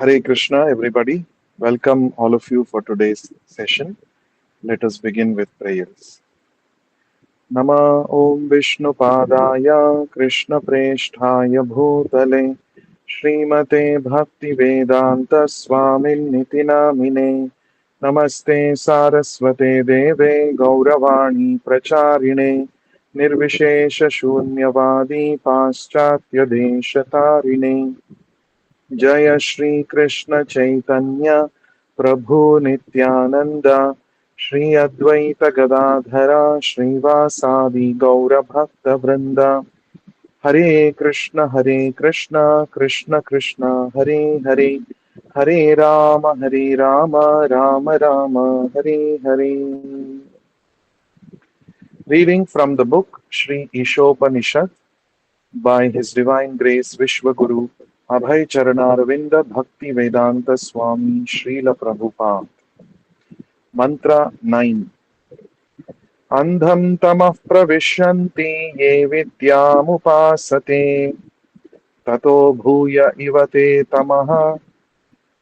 Hare Krishna, everybody. Welcome all of you for today's session. Let us begin with prayers. Nama Om Vishnu Padaya Krishna Presthaya Bhutale Srimate Bhakti Vedanta Swamin Niti Namine Namaste Saraswate Deve Gauravani Pracharine Nirvishesha Shunyavadi Paschatya Deshatarine जय श्री कृष्ण चैतन्य प्रभु नित्यानंद श्री अद्वैत गदाधर श्रीवासादि गौर भक्त वृंद हरे Krishna Krishna Krishna Hare Hare Hare Ram Ram Ram Hare Hare. Reading from the book Sri Ishopanishad by His Divine Grace Vishwaguru Abhay Charanaravinda Bhakti Vedanta Swami Srila Prabhupada. Mantra 9. Andham tamah pravishyanti ye vidyamupasate tato bhuya ivate tamaha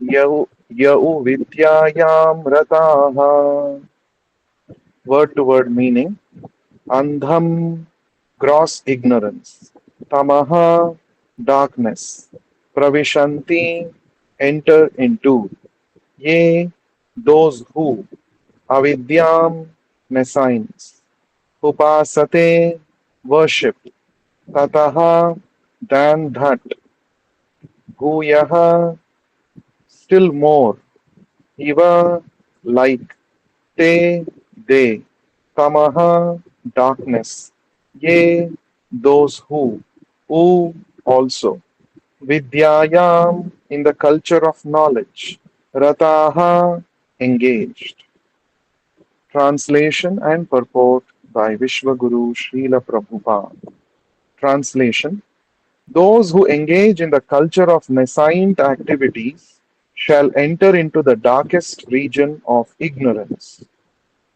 yau vidyayam rataha. Word to word meaning. Andham, gross ignorance. Tamaha, darkness. Pravishanti, enter into. Ye, those who. Avidyam, nescience. Upasate, worship. Tataha, than that. Guyaha, still more. Iva, like. Te, they. Tamaha, darkness. Ye, those who. U, also. Vidyayam, in the culture of knowledge. Rataha, engaged. Translation and purport by Vishwaguru Srila Prabhupada. Translation. Those who engage in the culture of nascent activities shall enter into the darkest region of ignorance.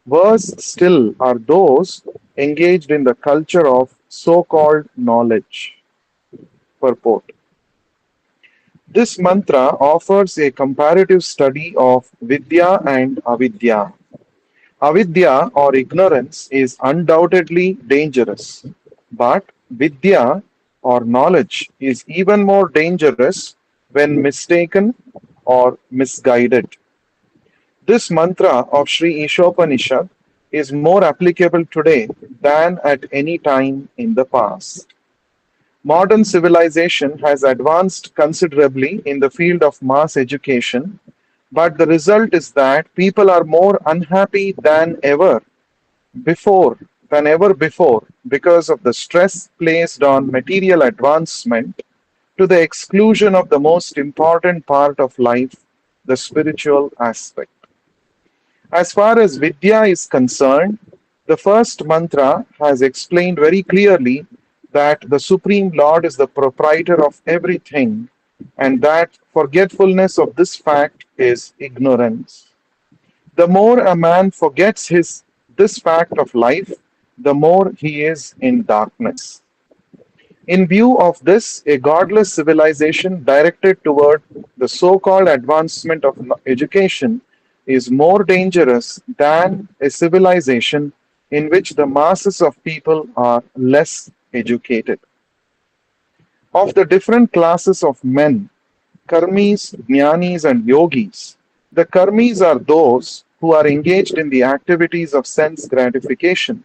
Worse still are those engaged in the culture of so-called knowledge. Purport. This mantra offers a comparative study of Vidya and Avidya. Avidya or ignorance is undoubtedly dangerous, but Vidya or knowledge is even more dangerous when mistaken or misguided. This mantra of Sri Ishopanishad is more applicable today than at any time in the past. Modern civilization has advanced considerably in the field of mass education, but the result is that people are more unhappy before than ever before because of the stress placed on material advancement to the exclusion of the most important part of life, the spiritual aspect. As far as Vidya is concerned, the first mantra has explained very clearly that the Supreme Lord is the proprietor of everything and that forgetfulness of this fact is ignorance. The more a man forgets this fact of life, the more he is in darkness. In view of this, a godless civilization directed toward the so called advancement of education is more dangerous than a civilization in which the masses of people are less educated. Of the different classes of men, karmis, jnanis, and yogis, the karmis are those who are engaged in the activities of sense gratification.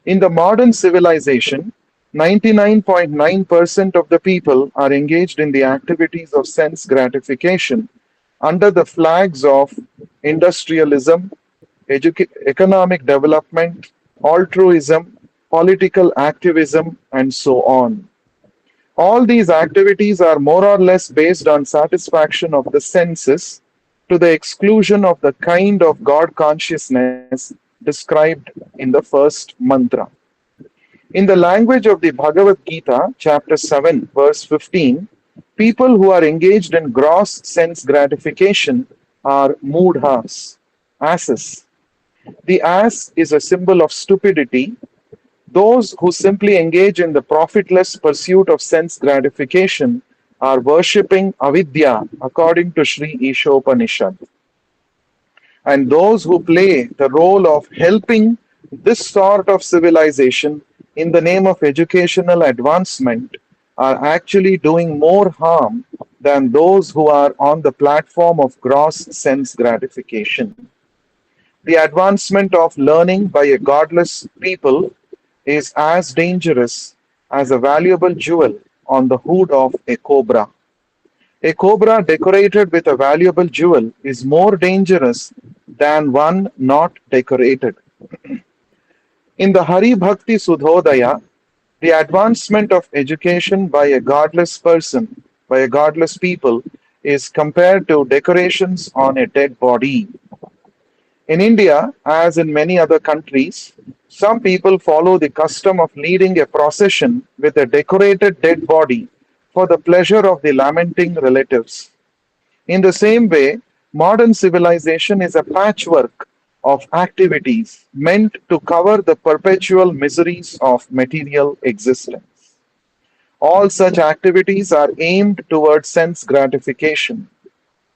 In the modern civilization, 99.9% of the people are engaged in the activities of sense gratification under the flags of industrialism, economic development, altruism, political activism, and so on. All these activities are more or less based on satisfaction of the senses to the exclusion of the kind of God consciousness described in the first mantra. In the language of the Bhagavad Gita, chapter 7, verse 15, people who are engaged in gross sense gratification are mudhas, asses. The ass is a symbol of stupidity. Those who simply engage in the profitless pursuit of sense gratification are worshipping avidya according to Sri Ishopanishad. And those who play the role of helping this sort of civilization in the name of educational advancement are actually doing more harm than those who are on the platform of gross sense gratification. The advancement of learning by a godless people is as dangerous as a valuable jewel on the hood of a cobra. A cobra decorated with a valuable jewel is more dangerous than one not decorated. In the Hari Bhakti Sudhodaya, the advancement of education by a godless person, by a godless people, is compared to decorations on a dead body. In India, as in many other countries, some people follow the custom of leading a procession with a decorated dead body for the pleasure of the lamenting relatives. In the same way, modern civilization is a patchwork of activities meant to cover the perpetual miseries of material existence. All such activities are aimed towards sense gratification,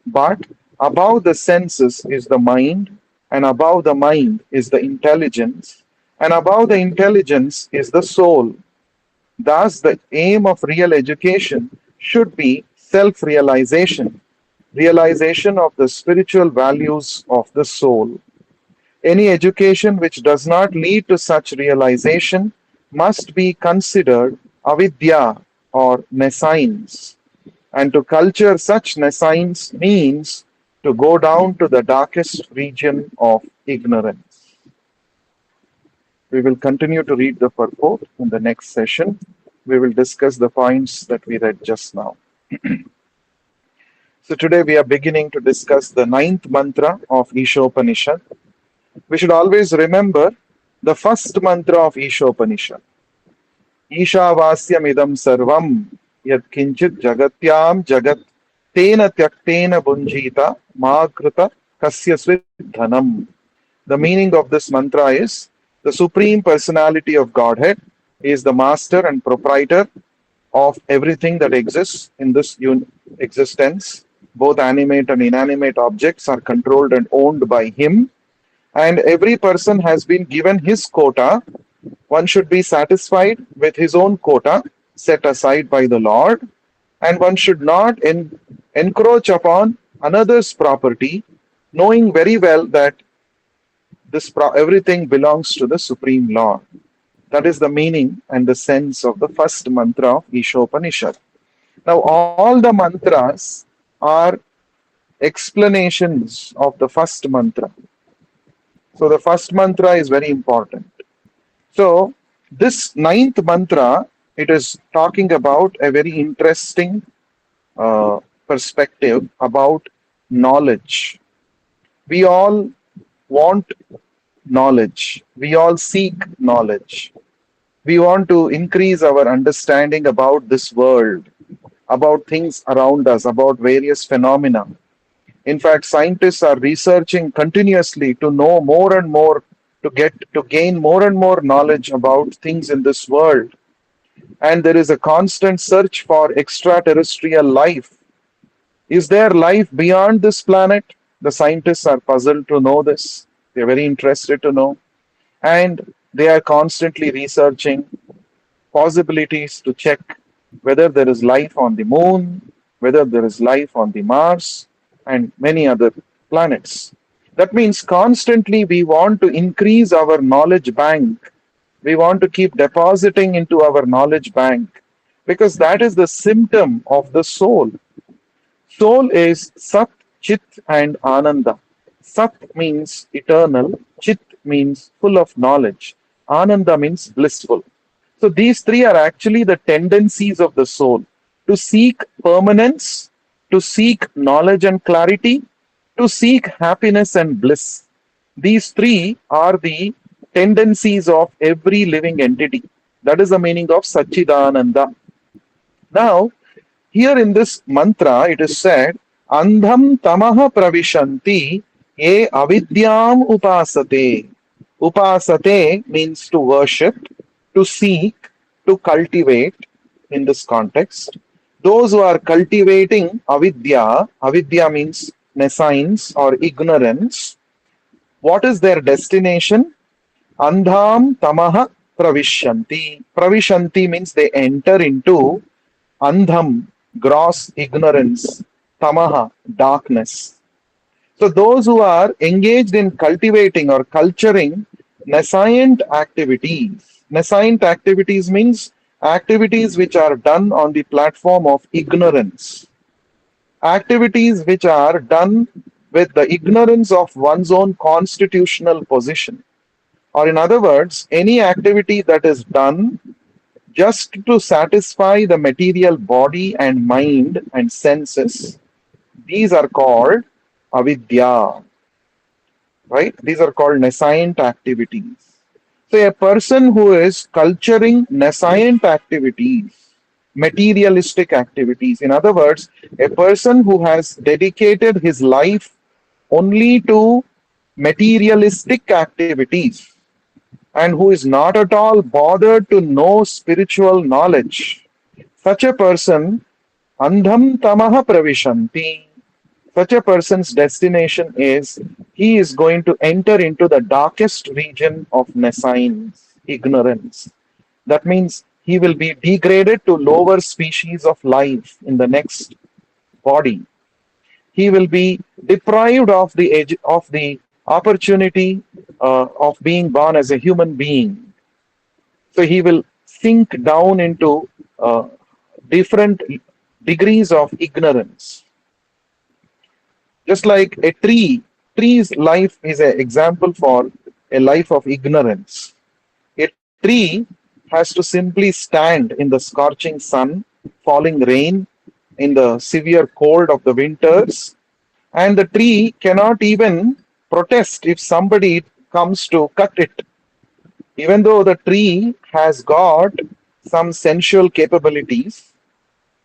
but above the senses is the mind, and above the mind is the intelligence, and above the intelligence is the soul. Thus, the aim of real education should be self realization, realization of the spiritual values of the soul. Any education which does not lead to such realization must be considered avidya or nescience. And to culture such nescience means to go down to the darkest region of ignorance. We will continue to read the purport in the next session. We will discuss the points that we read just now. So today we are beginning to discuss the ninth mantra of Ishopanishad. We should always remember the first mantra of Ishopanishad. Ishavasyamidam sarvam yat kinchit jagatyam jagat tena tyaktena bunjita makrita kasyasvit dhanam. The meaning of this mantra is the Supreme Personality of Godhead is the master and proprietor of everything that exists in this existence. Both animate and inanimate objects are controlled and owned by Him, and every person has been given his quota. One should be satisfied with his own quota set aside by the Lord, and one should not encroach upon another's property, knowing very well that everything belongs to the Supreme Lord. That is the meaning and the sense of the first mantra of Ishopanishad. Now, all the mantras are explanations of the first mantra. So, the first mantra is very important. So, this ninth mantra, it is talking about a very interesting perspective about knowledge. We all want knowledge. We all seek knowledge. We want to increase our understanding about this world, about things around us, about various phenomena. In fact, scientists are researching continuously to know more and more, to gain more and more knowledge about things in this world. And there is a constant search for extraterrestrial life. Is there life beyond this planet? The scientists are puzzled to know this. They're very interested to know. And they are constantly researching possibilities to check whether there is life on the moon, whether there is life on the Mars, and many other planets. That means constantly we want to increase our knowledge bank. We want to keep depositing into our knowledge bank because that is the symptom of the soul. Soul is Sat, Chit, and Ananda. Sat means eternal, Chit means full of knowledge, Ananda means blissful. So these three are actually the tendencies of the soul to seek permanence, to seek knowledge and clarity, to seek happiness and bliss. These three are the tendencies of every living entity. That is the meaning of Satchidananda. Now, here in this mantra, it is said, Andham tamaha pravishanti ye avidyam upasate. Upasate means to worship, to seek, to cultivate in this context. Those who are cultivating avidya, avidya means nescience or ignorance, what is their destination? Andham tamaha pravishyanti. Pravishanti means they enter into andham, gross ignorance, tamaha, darkness. So those who are engaged in cultivating or culturing nascent activities means activities which are done on the platform of ignorance, activities which are done with the ignorance of one's own constitutional position. Or, in other words, any activity that is done just to satisfy the material body and mind and senses, these are called avidya, right? These are called nascent activities. So, a person who is culturing nascent activities, materialistic activities, in other words, a person who has dedicated his life only to materialistic activities and who is not at all bothered to know spiritual knowledge, such a person, andham tamaha pravishanti, such a person's destination is he is going to enter into the darkest region of nescience, ignorance. That means he will be degraded to lower species of life in the next body. He will be deprived of the opportunity of being born as a human being. So he will sink down into different degrees of ignorance. Just like a tree's life is an example for a life of ignorance. A tree has to simply stand in the scorching sun, falling rain, in the severe cold of the winters, and the tree cannot even protest if somebody comes to cut it. Even though the tree has got some sensual capabilities,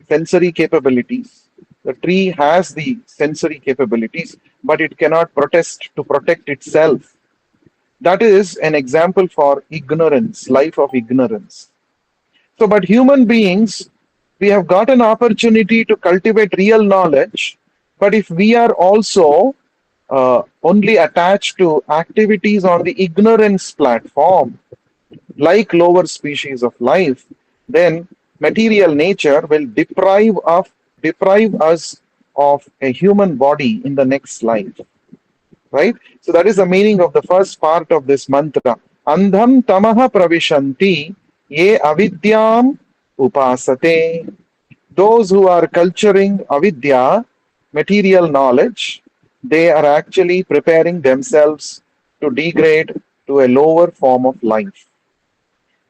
sensory capabilities, the tree has the sensory capabilities, but it cannot protest to protect itself. That is an example for ignorance, life of ignorance. So, but human beings, we have got an opportunity to cultivate real knowledge, but if we are also only attached to activities on the ignorance platform, like lower species of life, then material nature will deprive us of a human body in the next life. Right? So that is the meaning of the first part of this mantra. Andham tamaha pravishanti ye avidyam upasate. Those who are culturing avidya, material knowledge, they are actually preparing themselves to degrade to a lower form of life.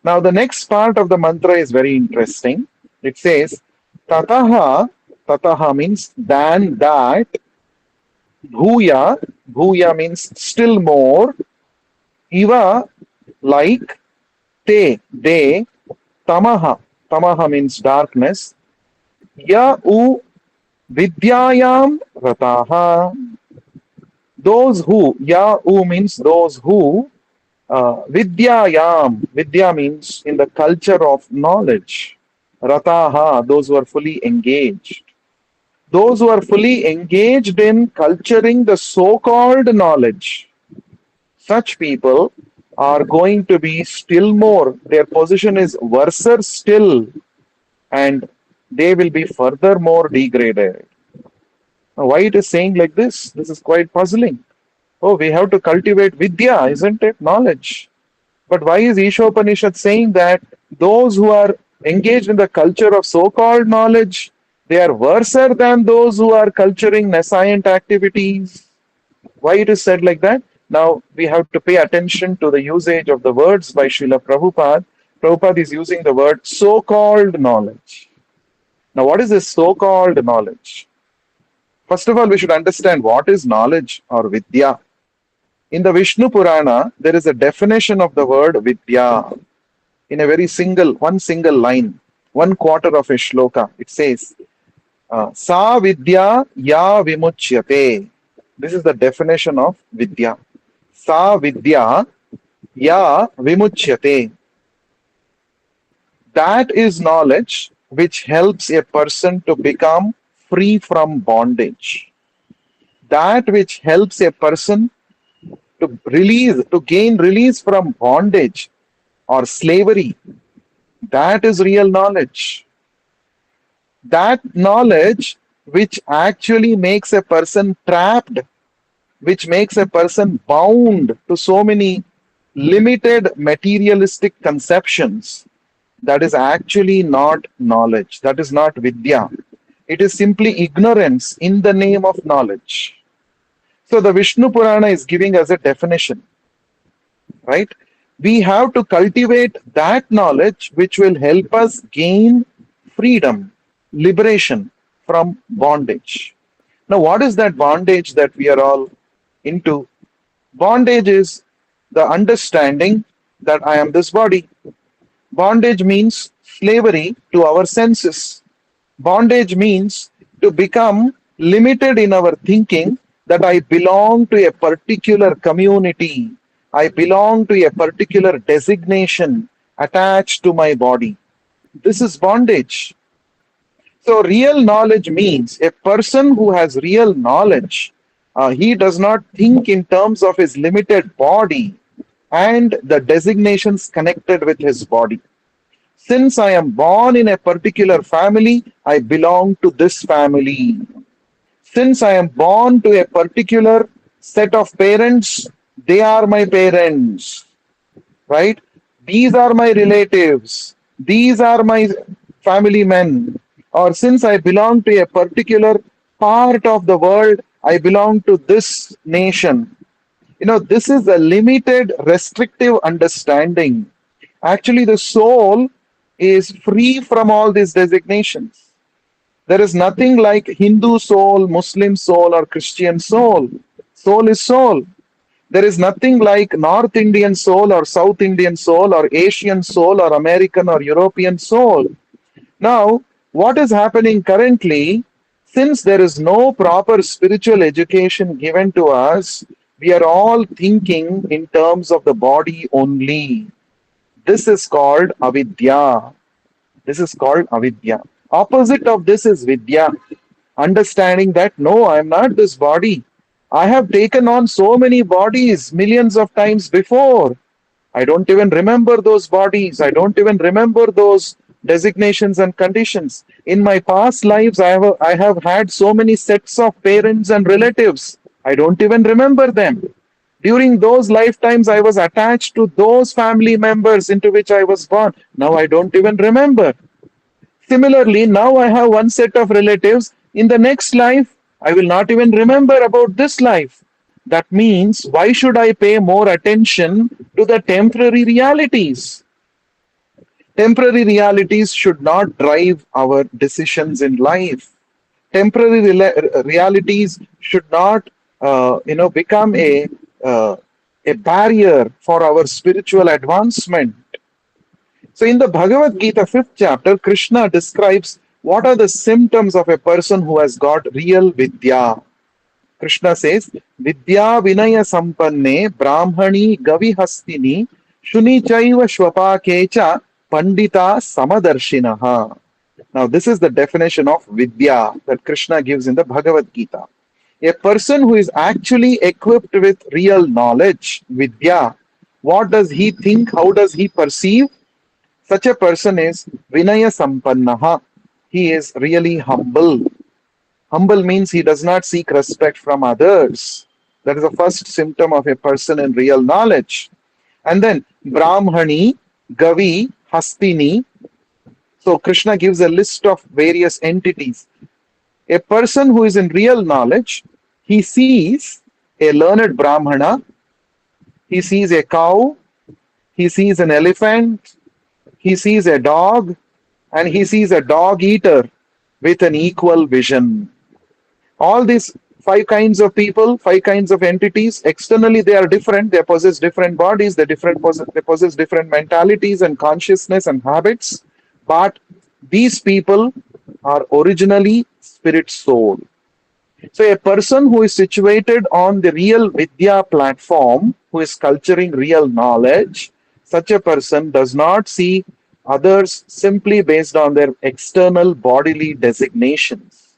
Now, the next part of the mantra is very interesting. It says, Tataha, Tataha means than that, Bhuya, Bhuya means still more, Iva, like, Te, they, Tamaha, Tamaha means darkness, Ya u Vidyayam Rataha, those who, Ya u means those who, Vidyayam, Vidya means in the culture of knowledge, Rataha, those who are fully engaged. Those who are fully engaged in culturing the so called knowledge, such people are going to be still more, their position is worse still, and they will be furthermore degraded. Now, why it is saying like this? This is quite puzzling. Oh, we have to cultivate Vidya, isn't it? Knowledge. But why is Ishopanishad saying that those who are engaged in the culture of so called knowledge, they are worse than those who are culturing nascent activities? Why it is said like that? Now we have to pay attention to the usage of the words by Srila Prabhupada. Prabhupada is using the word so called knowledge. Now, what is this so called knowledge? First of all, we should understand what is knowledge or Vidya. In the Vishnu Purana, there is a definition of the word Vidya in a very one single line, one quarter of a shloka. It says, Sa Vidya Ya Vimuchyate. This is the definition of Vidya. Sa Vidya Ya Vimuchyate. That is knowledge which helps a person to become free from bondage. That which helps a person to gain release from bondage or slavery. That is real knowledge. That knowledge which actually makes a person trapped, which makes a person bound to so many limited materialistic conceptions, that is actually not knowledge. That is not vidya. It is simply ignorance in the name of knowledge. So the Vishnu Purana is giving us a definition, right? We have to cultivate that knowledge which will help us gain freedom, liberation from bondage. Now, what is that bondage that we are all into? Bondage is the understanding that I am this body. Bondage means slavery to our senses. Bondage means to become limited in our thinking that I belong to a particular community. I belong to a particular designation attached to my body. This is bondage. So, real knowledge means a person who has real knowledge, he does not think in terms of his limited body and the designations connected with his body. Since I am born in a particular family, I belong to this family. Since I am born to a particular set of parents, they are my parents, right? These are my relatives. These are my family men. Or since I belong to a particular part of the world, I belong to this nation. This is a limited, restrictive understanding. Actually, the soul is free from all these designations. There is nothing like Hindu soul, Muslim soul, or Christian soul. Soul is soul. There is nothing like North Indian soul, or South Indian soul, or Asian soul, or American or European soul. Now, what is happening currently, since there is no proper spiritual education given to us, we are all thinking in terms of the body only. This is called avidya. This is called avidya. Opposite of this is vidya. Understanding that no, I am not this body. I have taken on so many bodies millions of times before. I don't even remember those bodies. I don't even remember those designations and conditions. In my past lives, I have had so many sets of parents and relatives. I don't even remember them. During those lifetimes, I was attached to those family members into which I was born. Now I don't even remember. Similarly, now I have one set of relatives. In the next life, I will not even remember about this life. That means, why should I pay more attention to the temporary realities? Temporary realities should not drive our decisions in life. Temporary realities should not, become uh, a barrier for our spiritual advancement. So, in the Bhagavad Gita, 5th chapter, Krishna describes what are the symptoms of a person who has got real vidya. Krishna says, Vidya Vinaya Sampanne Brahmani Gavihastini Shuni Chaiva Shwapakecha Pandita Samadarshinaha. Now, this is the definition of Vidya that Krishna gives in the Bhagavad Gita. A person who is actually equipped with real knowledge, Vidya, what does he think? How does he perceive? Such a person is Vinaya Sampannaha. He is really humble. Humble means he does not seek respect from others. That is the first symptom of a person in real knowledge. And then Brahmani, Gavi, Hastini. So Krishna gives a list of various entities. A person who is in real knowledge, he sees a learned Brahmana, he sees a cow, he sees an elephant, he sees a dog, and he sees a dog eater with an equal vision. All these five kinds of people, five kinds of entities, externally they are different, they possess different bodies, they possess different mentalities and consciousness and habits, but these people are originally spirit soul. So a person who is situated on the real Vidya platform, who is culturing real knowledge, such a person does not see others simply based on their external bodily designations.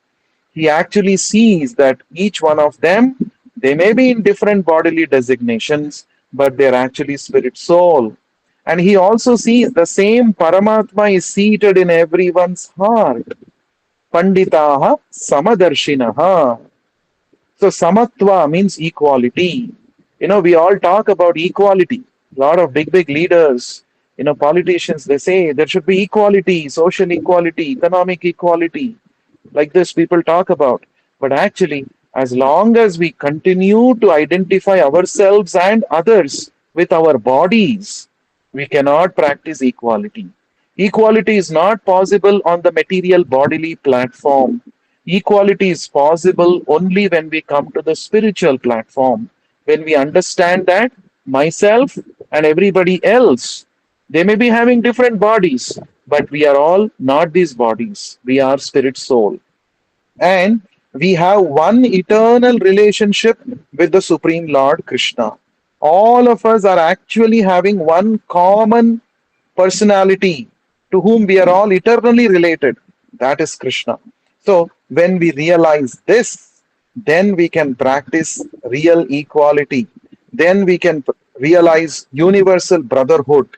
He actually sees that each one of them, they may be in different bodily designations, but they're actually spirit soul. And he also sees the same Paramatma is seated in everyone's heart. Panditaha Samadarshinaha. So samatva means equality. We all talk about equality. A lot of big leaders, politicians, they say there should be equality, social equality, economic equality. Like this, people talk about. But actually, as long as we continue to identify ourselves and others with our bodies, we cannot practice equality. Equality is not possible on the material bodily platform. Equality is possible only when we come to the spiritual platform, when we understand that myself and everybody else, they may be having different bodies, but we are all not these bodies. We are spirit soul. And we have one eternal relationship with the Supreme Lord Krishna. All of us are actually having one common personality to whom we are all eternally related. That is Krishna. So, when we realize this, then we can practice real equality. Then we can realize universal brotherhood.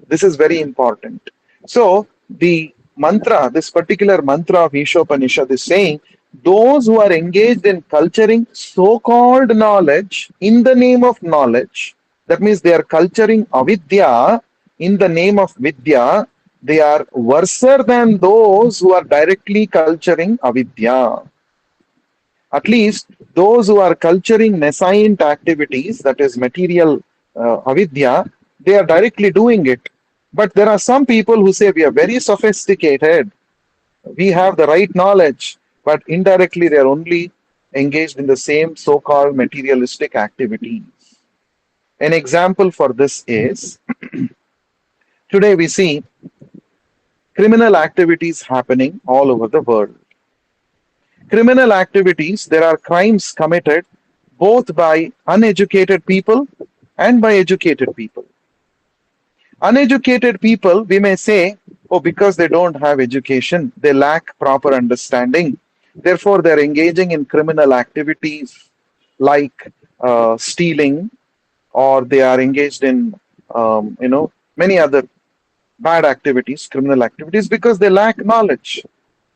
This is very important. So, the mantra, this particular mantra of Ishopanishad is saying those who are engaged in culturing so called knowledge in the name of knowledge, that means they are culturing avidya in the name of vidya, they are worser than those who are directly culturing avidya. At least those who are culturing nascent activities, that is material avidya, they are directly doing it. But there are some people who say we are very sophisticated, we have the right knowledge, but indirectly they are only engaged in the same so called materialistic activities. An example for this is today we see criminal activities happening all over the world. Criminal activities, there are crimes committed both by uneducated people and by educated people. Uneducated people, we may say, oh, because they don't have education, they lack proper understanding. Therefore, they're engaging in criminal activities like stealing, or they are engaged in, many other bad activities, criminal activities, because they lack knowledge,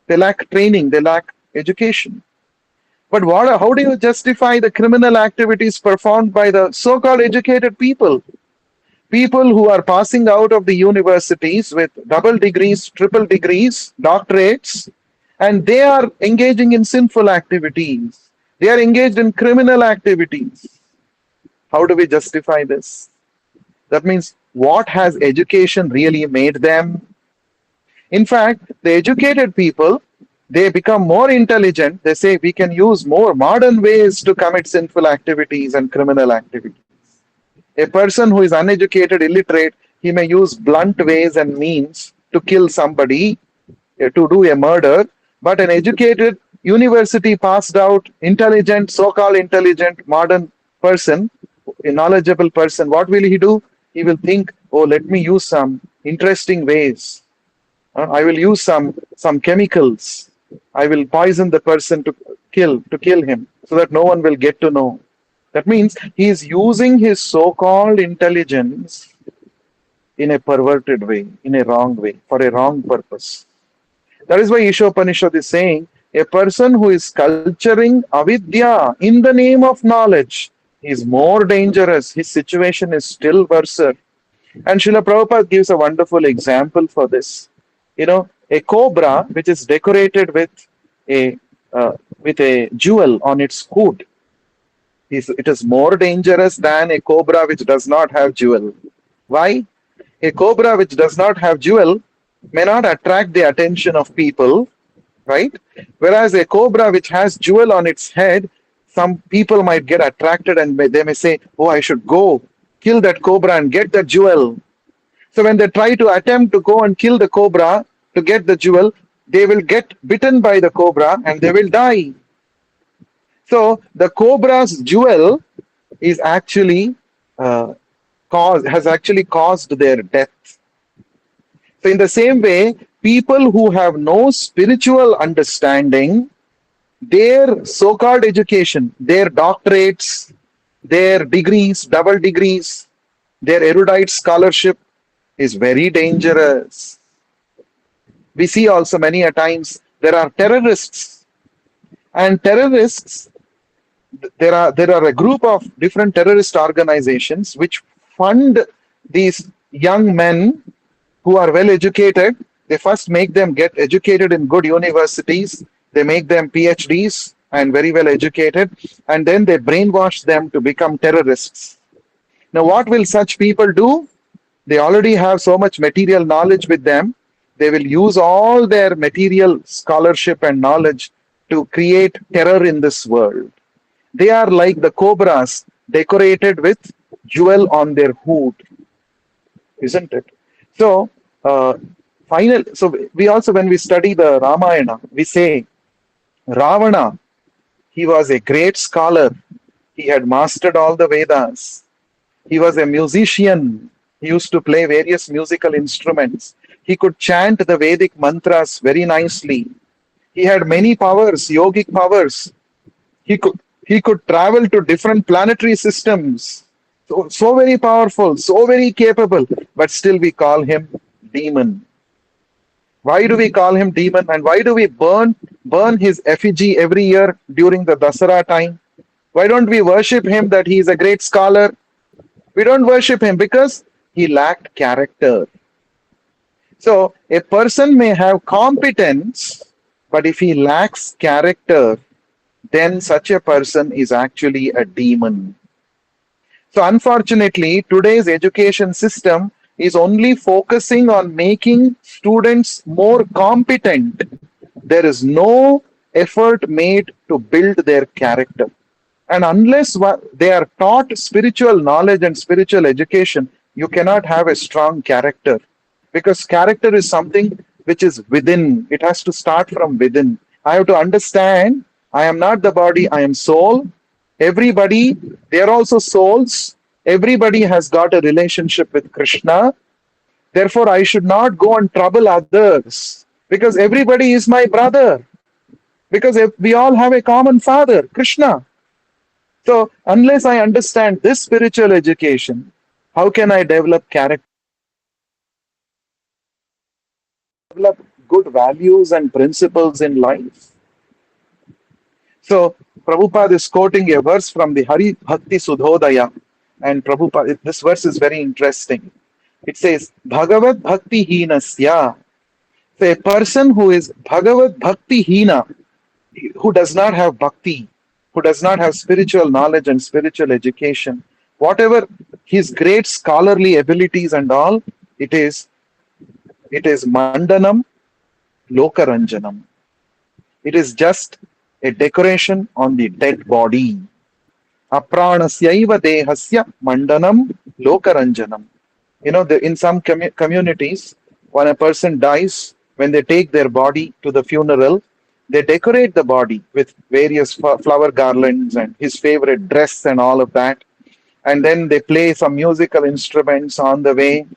they lack training, they lack education. But how do you justify the criminal activities performed by the so called educated people? People who are passing out of the universities with double degrees, triple degrees, doctorates, and they are engaging in sinful activities. They are engaged in criminal activities. How do we justify this? That means, what has education really made them? In fact, the educated people, they become more intelligent. They say we can use more modern ways to commit sinful activities and criminal activities. A person who is uneducated, illiterate, he may use blunt ways and means to kill somebody, to do a murder. But an educated, university passed out, intelligent, so called intelligent, modern person, a knowledgeable person, what will he do? He will think, oh, let me use some interesting ways. I will use some chemicals. I will poison the person to kill him so that no one will get to know. That means he is using his so-called intelligence in a perverted way, in a wrong way, for a wrong purpose. That is why Ishopanishad is saying a person who is culturing avidya in the name of knowledge is more dangerous. His situation is still worse. And Srila Prabhupada gives a wonderful example for this. A cobra which is decorated a with a jewel on its hood, it is more dangerous than a cobra which does not have jewel. Why? A cobra which does not have jewel may not attract the attention of people, right? Whereas a cobra which has jewel on its head, some people might get attracted and they may say, oh, I should go kill that cobra and get the jewel. So when they try to attempt to go and kill the cobra to get the jewel, they will get bitten by the cobra and they will die. So the cobra's jewel is actually has actually caused their death. So, in the same way, people who have no spiritual understanding, their so called education, their doctorates, their degrees, double degrees, their erudite scholarship is very dangerous. We see also many a times there are terrorists, and terrorists, there are a group of different terrorist organizations which fund these young men who are well educated. They first make them get educated in good universities, they make them PhDs and very well educated, and then they brainwash them to become terrorists. Now, what will such people do? They already have so much material knowledge with them. They will use all their material scholarship and knowledge to create terror in this world. They are like the cobras decorated with jewel on their hood, isn't it? So, uh, so we also, when we study the Ramayana, we say Ravana, he was a great scholar. He had mastered all the Vedas. He was a musician. He used to play various musical instruments. He could chant the Vedic mantras very nicely. He had many powers, yogic powers. He could travel to different planetary systems. So very powerful, so very capable, but still we call him demon. Why do we call him demon, and why do we burn his effigy every year during the Dasara time? Why don't we worship him that he is a great scholar? We don't worship him because he lacked character. So a person may have competence, but if he lacks character, then such a person is actually a demon. So, unfortunately, today's education system is only focusing on making students more competent. There is no effort made to build their character. And unless they are taught spiritual knowledge and spiritual education, you cannot have a strong character. Because character is something which is within, it has to start from within. I have to understand I am not the body, I am soul. Everybody, they are also souls. Everybody has got a relationship with Krishna. Therefore, I should not go and trouble others because everybody is my brother. Because if we all have a common father, Krishna. So, unless I understand this spiritual education, how can I develop character, develop good values and principles in life? So, Prabhupada is quoting a verse from the Hari Bhakti Sudhodaya. And Prabhupada, this verse is very interesting. It says, Bhagavad Bhakti Hinasya. So, a person who is Bhagavad Bhakti Hina, who does not have bhakti, who does not have spiritual knowledge and spiritual education, whatever his great scholarly abilities and all, it is Mandanam Lokaranjanam. It is just a decoration on the dead body. Apranasyaiva dehasya mandanam lokaranjanam. In some communities, when a person dies, when they take their body to the funeral, they decorate the body with various flower garlands and his favorite dress and all of that. And then they play some musical instruments on the way.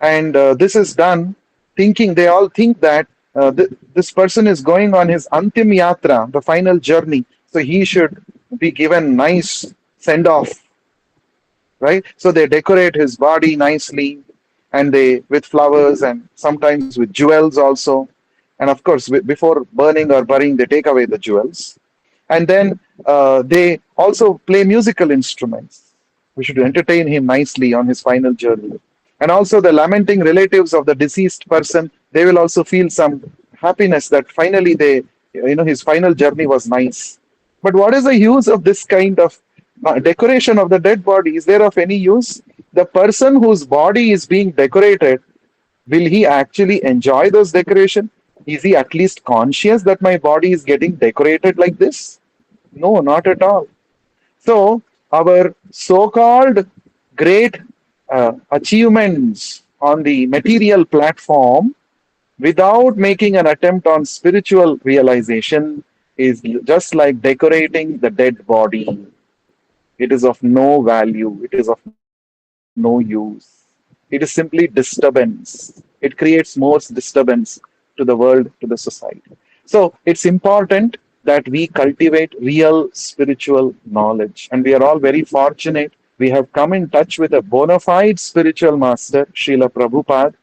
And this is done thinking, they all think that this person is going on his Antim Yatra, the final journey. So he should be given nice send off, right? So they decorate his body nicely, and they with flowers and sometimes with jewels also. And of course, before burning or burying, they take away the jewels, and then they also play musical instruments. We should entertain him nicely on his final journey. And also, the lamenting relatives of the deceased person, they will also feel some happiness that finally his final journey was nice. But what is the use of this kind of decoration of the dead body? Is there of any use? The person whose body is being decorated, will he actually enjoy those decoration? Is he at least conscious that my body is getting decorated like this? No, not at all. So, our so called great achievements on the material platform without making an attempt on spiritual realization is just like decorating the dead body. It is of no value, it is of no use, it is simply disturbance. It creates more disturbance to the world, to the society. So it's important that we cultivate real spiritual knowledge. And we are all very fortunate. We have come in touch with a bona fide spiritual master, Srila Prabhupada,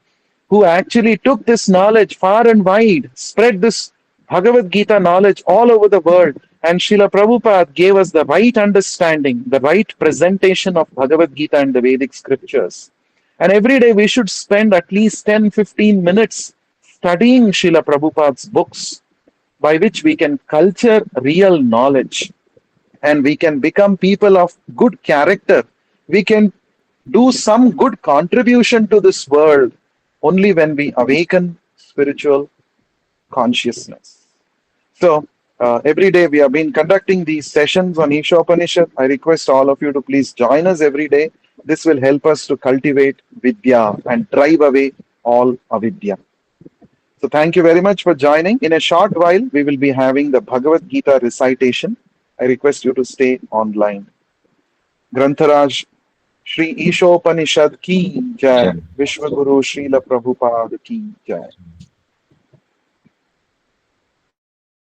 who actually took this knowledge far and wide, spread this Bhagavad Gita knowledge all over the world. And Srila Prabhupada gave us the right understanding, the right presentation of Bhagavad Gita and the Vedic scriptures. And every day we should spend at least 10-15 minutes studying Srila Prabhupada's books, by which we can culture real knowledge and we can become people of good character. We can do some good contribution to this world only when we awaken spiritual consciousness. So, every day we have been conducting these sessions on Ishopanishad. I request all of you to please join us every day. This will help us to cultivate Vidya and drive away all avidya. So, thank you very much for joining. In a short while, we will be having the Bhagavad Gita recitation. I request you to stay online. Grantharaj Shri Ishopanishad ki jai. Vishwaguru Srila Prabhupada ki jai.